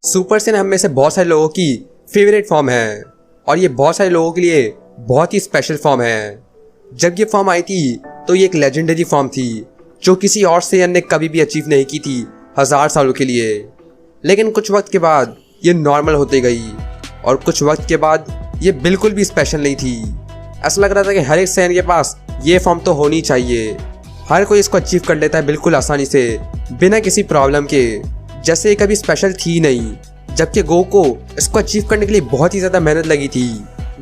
Super Saiyan हम में से बहुत सारे लोगों की फेवरेट फॉर्म है और ये बहुत सारे लोगों के लिए बहुत ही स्पेशल फॉर्म है। जब ये फॉर्म आई थी तो ये एक लेजेंडरी फॉर्म थी जो किसी और सैयन ने कभी भी अचीव नहीं की थी 1000 सालों के लिए। लेकिन कुछ वक्त के बाद ये नॉर्मल होती गई और कुछ वक्त के बाद ये बिल्कुल भी स्पेशल नहीं थी। ऐसा लग रहा था कि हर एक सैयन के पास ये फॉर्म तो होनी चाहिए, हर कोई इसको अचीव कर लेता है बिल्कुल आसानी से बिना किसी प्रॉब्लम के, जैसे ये कभी स्पेशल थी नहीं। जबकि गो को इसको अचीव करने के लिए बहुत ही ज़्यादा मेहनत लगी थी।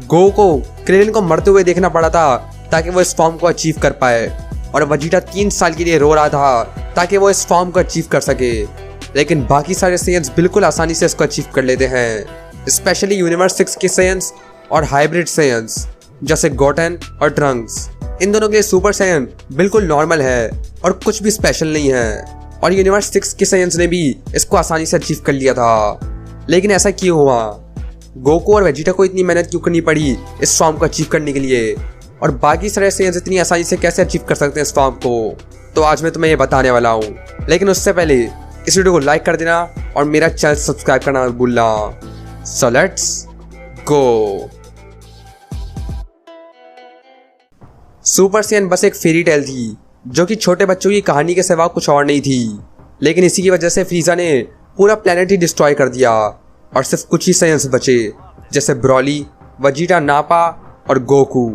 गो को क्रेलिन को मरते हुए देखना पड़ा था ताकि वो इस फॉर्म को अचीव कर पाए और वजीटा 3 साल के लिए रो रहा था ताकि वो इस फॉर्म को अचीव कर सके। लेकिन बाकी सारे सैयन्स बिल्कुल आसानी से इसको अचीव कर लेते हैं, स्पेशली यूनिवर्स 6 के सैयन्स और हाइब्रिड सैयन्स जैसे गोटेन और ट्रंक्स। इन दोनों के लिए सुपर सैयन बिल्कुल नॉर्मल है और कुछ भी स्पेशल नहीं है और यूनिवर्स 6 के सैयन्स ने भी इसको आसानी से अचीव कर लिया था। लेकिन ऐसा क्यों हुआ? गोकू और वेजिटा को इतनी मेहनत क्यों करनी पड़ी इस फॉर्म को अचीव करने के लिए और बाकी सारे सैयन्स इतनी आसानी से कैसे अचीव कर सकते हैं इस फॉर्म को? तो आज मैं तुम्हें ये बताने वाला हूँ। लेकिन उससे पहले इस वीडियो को लाइक कर देना और मेरा चैनल सब्सक्राइब करना मत भूलना। So let's go. Super Saiyan बस एक फेरी टेल थी जो कि छोटे बच्चों की कहानी के सिवा कुछ और नहीं थी। लेकिन इसी की वजह से फ्रीजा ने पूरा प्लेनेट ही डिस्ट्रॉय कर दिया और सिर्फ कुछ ही सैयन्स बचे जैसे ब्रॉली, वजीटा, नापा और गोकू।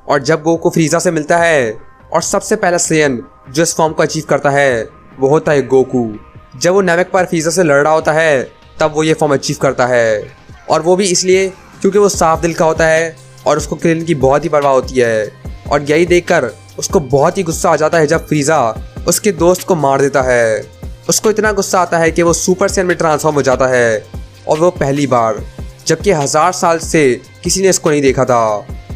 और जब गोकू फ्रीजा से मिलता है और सबसे पहला सैयन जो इस फॉर्म को अचीव करता है वो होता है गोकू। जब वो नामेक पर फ्रीजा से लड़ रहा होता है तब वो ये फॉर्म अचीव करता है और वो भी इसलिए क्योंकि वो साफ दिल का होता है और उसको क्रेलिन की बहुत ही परवाह होती है। और यही देखकर उसको बहुत ही गुस्सा आ जाता है जब फ्रीजा उसके दोस्त को मार देता है। उसको इतना गुस्सा आता है कि वो सुपर सैयन में ट्रांसफॉर्म हो जाता है और वो पहली बार, जबकि 1000 साल से किसी ने इसको नहीं देखा था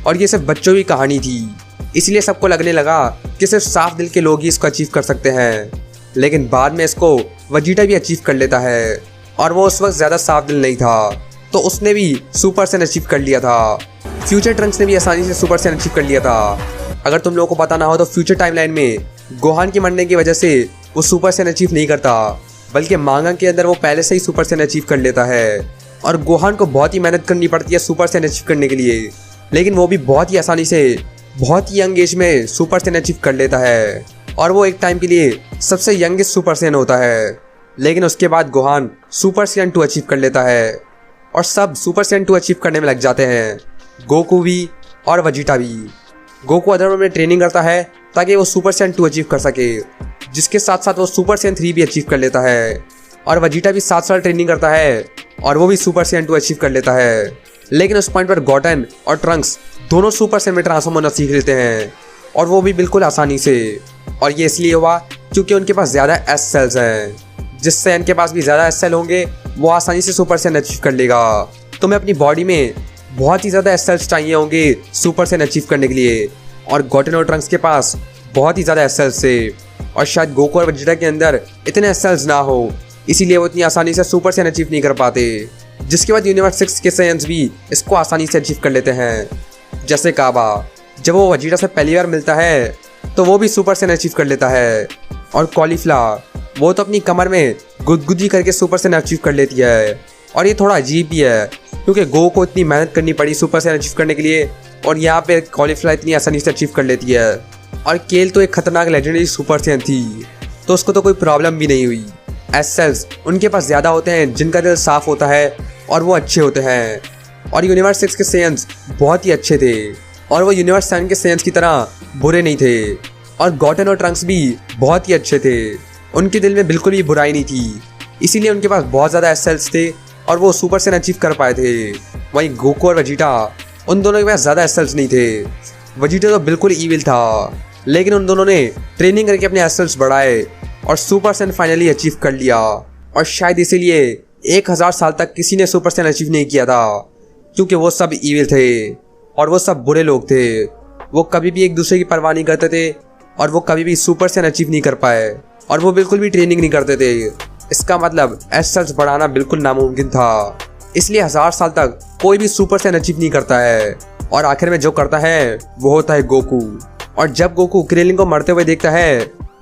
और ये सिर्फ बच्चों की कहानी थी। इसलिए सबको लगने लगा कि सिर्फ साफ दिल के लोग ही इसको अचीव कर सकते हैं। लेकिन बाद में इसको वजीटा भी अचीव कर लेता है और वो उस वक्त ज़्यादा साफ दिल नहीं था तो उसने भी सुपर सैयन अचीव कर लिया था। फ्यूचर ट्रंक्स ने भी आसानी से सुपर सैयन अचीव कर लिया था। अगर तुम लोगों को पता ना हो तो फ्यूचर टाइमलाइन में गोहान के मरने की वजह से वो सुपर सैयन अचीव नहीं करता, बल्कि मांगा के अंदर वो पहले से ही सुपर सैयन अचीव कर लेता है और गोहान को बहुत ही मेहनत करनी पड़ती है सुपर सैयन अचीव करने के लिए। लेकिन वो भी बहुत ही आसानी से बहुत ही यंग एज में सुपर सैयन अचीव कर लेता है और वो एक टाइम के लिए सबसे यंगेस्ट सुपर सैयन होता है। लेकिन उसके बाद गोहान सुपर सैयन 2 अचीव कर लेता है और सब सुपर सैयन 2 अचीव करने में लग जाते हैं, गोकू भी और वजीटा भी। गोकू अदरवर्ल्ड में ट्रेनिंग करता है ताकि वो सुपर सैयन 2 अचीव कर सके, जिसके साथ साथ वो सुपर सैयन 3 भी अचीव कर लेता है। और वजीटा भी 7 साल ट्रेनिंग करता है और वो भी सुपर सैयन 2 अचीव कर लेता है। लेकिन उस पॉइंट पर गोटेन और ट्रंक्स दोनों सुपर सैयन में ट्रांसफॉर्म होना सीख लेते हैं और वो भी बिल्कुल आसानी से। और ये इसलिए हुआ क्योंकि उनके पास ज़्यादा एस सेल्स हैं। जिस सैयन के पास भी ज़्यादा एस सेल होंगे वो आसानी से सुपर सैयन अचीव कर लेगा। तुम्हें अपनी बॉडी में बहुत ही ज़्यादा एस सेल्स चाहिए होंगे सुपर सैयन अचीव करने के लिए और गोटेन और ट्रंक्स के पास बहुत ही ज़्यादा एस सेल्स से और शायद गोकू और वजीटा के अंदर इतने एस सेल्स ना हो, इसीलिए वो इतनी आसानी से सुपर सैयन अचीव नहीं कर पाते। जिसके बाद यूनिवर्स 6 के सैयन्स भी इसको आसानी से अचीव कर लेते हैं, जैसे काबा। जब वो वजीटा से पहली बार मिलता है तो वो भी सुपर सैयन अचीव कर लेता है और कॉलीफ्लावर वो तो अपनी कमर में गुदगुदी करके सुपर सैयन अचीव कर लेती है। और ये थोड़ा अजीब भी है क्योंकि गो को इतनी मेहनत करनी पड़ी सुपर सैयन अचीव करने के लिए और यहाँ पे कॉलीफ्लावर इतनी आसानी से अचीव कर लेती है। और केल तो एक खतरनाक लेजेंडरी सुपर सैयन थी तो उसको तो कोई प्रॉब्लम भी नहीं हुई। एस सेल्स उनके पास ज़्यादा होते हैं जिनका दिल साफ होता है और वो अच्छे होते हैं। और यूनिवर्स 6 के सैयन्स बहुत ही अच्छे थे और वो यूनिवर्स 7 के सैयन्स की तरह बुरे नहीं थे। और गोटेन और ट्रंक्स भी बहुत ही अच्छे थे, उनके दिल में बिल्कुल भी बुराई नहीं थी, इसीलिए उनके पास बहुत ज़्यादा एस सेल्स थे और वो सुपर सैयन अचीव कर पाए थे। वहीं गोकू और वजीटा उन दोनों के पास ज़्यादा एस सेल्स नहीं थे। वजीटा तो बिल्कुल ईविल था, लेकिन उन दोनों ने ट्रेनिंग करके अपने एस सेल्स बढ़ाए और सुपर सैयन फाइनली अचीव कर लिया। और शायद इसीलिए 1000 साल तक किसी ने सुपर सैयन अचीव नहीं किया था, क्योंकि वो सब ईविल थे और वो सब बुरे लोग थे। वो कभी भी एक दूसरे की परवाह नहीं करते थे और वो कभी भी सुपर सैयन अचीव नहीं कर पाए और वो बिल्कुल भी ट्रेनिंग नहीं करते थे। इसका मतलब एस सेल्स बढ़ाना बिल्कुल नामुमकिन था, इसलिए 1000 साल तक कोई भी सुपर सैयन अचीव नहीं करता है और आखिर में जो करता है वो होता है गोकू। और जब गोकू क्रेलिन को मरते हुए देखता है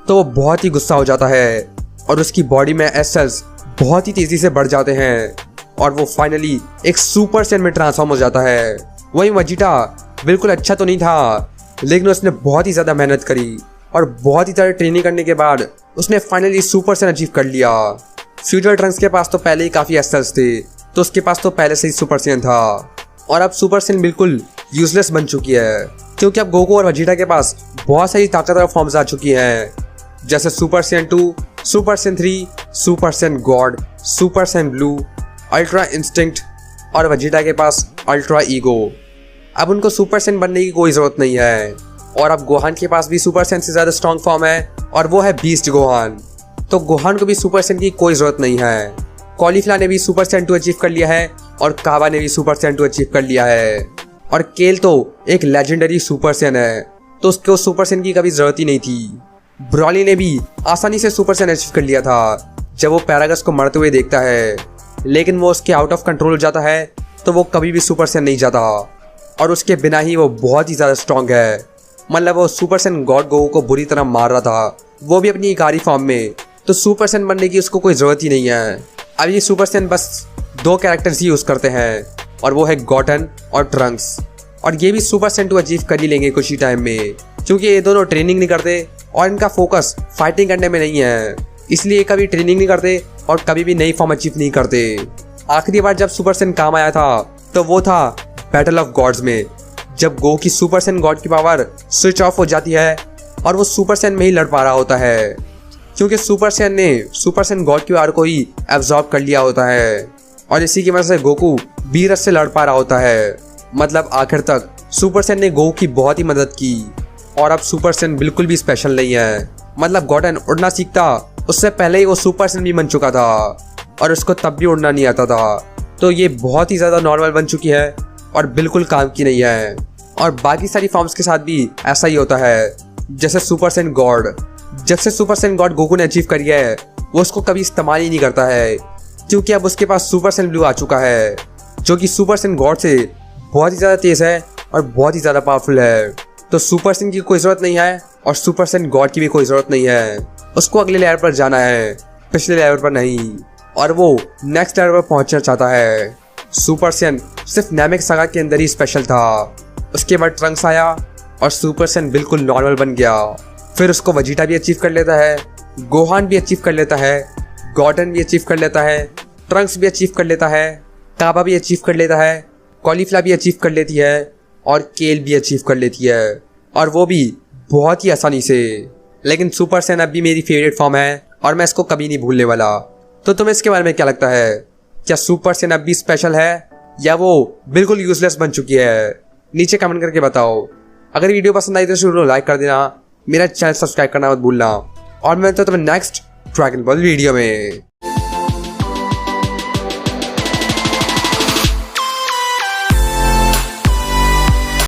तो वो बहुत ही गुस्सा हो जाता है और उसकी बॉडी में एस सेल्स बहुत ही तेज़ी से बढ़ जाते हैं और वो फाइनली एक सुपर सैयन में ट्रांसफॉर्म हो जाता है। वहीं वेजिटा बिल्कुल अच्छा तो नहीं था, लेकिन उसने बहुत ही ज़्यादा मेहनत करी और बहुत ही ज़्यादा ट्रेनिंग करने के बाद उसने फाइनली सुपर सैयन अचीव कर लिया। फ्यूचर ट्रंक्स के पास तो पहले ही काफ़ी एसेट्स थे, तो उसके पास तो पहले से ही सुपर सैयन था और अब सुपर सैयन बिल्कुल यूजलेस बन चुकी है, क्योंकि अब गोकू और वेजिटा के पास बहुत सारी ताकतवर फॉर्म्स आ चुकी हैं, जैसे super Saiyan 2, super Saiyan 3, super Saiyan God, super Saiyan blue, ultra instinct और वेजिटा के पास अल्ट्रा ईगो। अब उनको सुपर सैयन बनने की कोई ज़रूरत नहीं है और अब गोहान के पास भी सुपर सैयन से ज़्यादा स्ट्रॉन्ग फॉर्म है और वो है बीस्ट गोहान। तो गोहान को भी सुपर सैयन की कोई ज़रूरत नहीं है। कॉलीफ्ला ने भी सुपर सैयन 2 अचीव कर लिया है और काबा ने भी सुपर सैयन 2 अचीव कर लिया है और केल तो एक लेजेंडरी सुपर सैयन है, तो उसको सुपर सैयन की कभी ज़रूरत ही नहीं थी। ब्रॉली ने भी आसानी से सुपर सैयन अचीव कर लिया था जब वो पैरागस को मरते हुए देखता है, लेकिन वो उसके आउट ऑफ कंट्रोल हो जाता है तो वो कभी भी सुपर सैयन नहीं जाता और उसके बिना ही वो बहुत ही ज़्यादा स्ट्रॉन्ग है। मतलब वो सुपर सैयन गॉड गोकू को बुरी तरह मार रहा था, वो भी अपनी इकारी फॉर्म में, तो सुपर सैयन बनने की उसको कोई ज़रूरत ही नहीं है। अब ये सुपर सैयन बस 2 कैरेक्टर्स ही यूज़ करते हैं और वो है गॉटन और ट्रंक्स, और ये भी सुपर सैयन 2 अचीव कर ही लेंगे कुछ ही टाइम में, क्योंकि ये दोनों ट्रेनिंग नहीं करते और इनका फोकस फाइटिंग करने में नहीं है, इसलिए ये कभी ट्रेनिंग नहीं करते और कभी भी नई फॉर्म अचीव नहीं करते। आखिरी बार जब सुपर सैयन काम आया था तो वो था बैटल ऑफ गॉड्स में, जब गो की सुपर सैयन गॉड की पावर स्विच ऑफ हो जाती है और वो सुपर सैयन में ही लड़ पा रहा होता है, क्योंकि सुपर सैयन ने सुपर सैयन गॉड की पावर को ही एब्जॉर्ब कर लिया होता है और इसी की वजह से गोकू बीरस से लड़ पा रहा होता है। मतलब आखिर तक सुपर सैयन ने गोकू की बहुत ही मदद की और अब सुपर सैयन बिल्कुल भी स्पेशल नहीं है। मतलब गॉटन उड़ना सीखता उससे पहले ही वो सुपर सैयन भी बन चुका था और उसको तब भी उड़ना नहीं आता था, तो ये बहुत ही ज़्यादा नॉर्मल बन चुकी है और बिल्कुल काम की नहीं है। और बाकी सारी फॉर्म्स के साथ भी ऐसा ही होता है, जैसे सुपर सैयन गॉड, जब से सुपर सैयन गॉड गोकू ने अचीव कर लिया है वो उसको कभी इस्तेमाल ही नहीं करता है, क्योंकि अब उसके पास सुपर सैयन ब्लू आ चुका है, जो कि सुपर सैयन गॉड से बहुत ही ज़्यादा तेज़ है और बहुत ही ज़्यादा पावरफुल है। तो सुपर सैयन की कोई ज़रूरत नहीं है और सुपर सैयन गॉड की भी कोई ज़रूरत नहीं है, उसको अगले लेवल पर जाना है, पिछले लेवल पर नहीं, और वो नेक्स्ट लेवल पर पहुंचना चाहता है। सुपर सैयन सिर्फ नामेक सागा के अंदर ही स्पेशल था, उसके बाद ट्रंक्स आया और सुपर सैयन बिल्कुल नॉर्मल बन गया। फिर उसको वेजिटा भी अचीव कर लेता है, गोहान भी अचीव कर लेता है, गॉटन भी अचीव कर लेता है, ट्रंक्स भी अचीव कर लेता है, काबा भी अचीव कर लेता है, कॉलीफ्ला भी अचीव कर लेती है और केल भी अचीव कर लेती है, और वो भी बहुत ही आसानी से। लेकिन सुपर सैयन अब भी मेरी फेवरेट फॉर्म है और मैं इसको कभी नहीं भूलने वाला। तो तुम्हें इसके बारे में क्या लगता है? क्या सुपर सैयन अब भी स्पेशल है या वो बिल्कुल यूजलेस बन चुकी है? नीचे कमेंट करके बताओ। अगर वीडियो पसंद आई तो इस वीडियो को लाइक कर देना, मेरा चैनल सब्सक्राइब करना मत भूलना, और मैं तो तुम्हें नेक्स्ट ड्रैगन बॉल वीडियो में।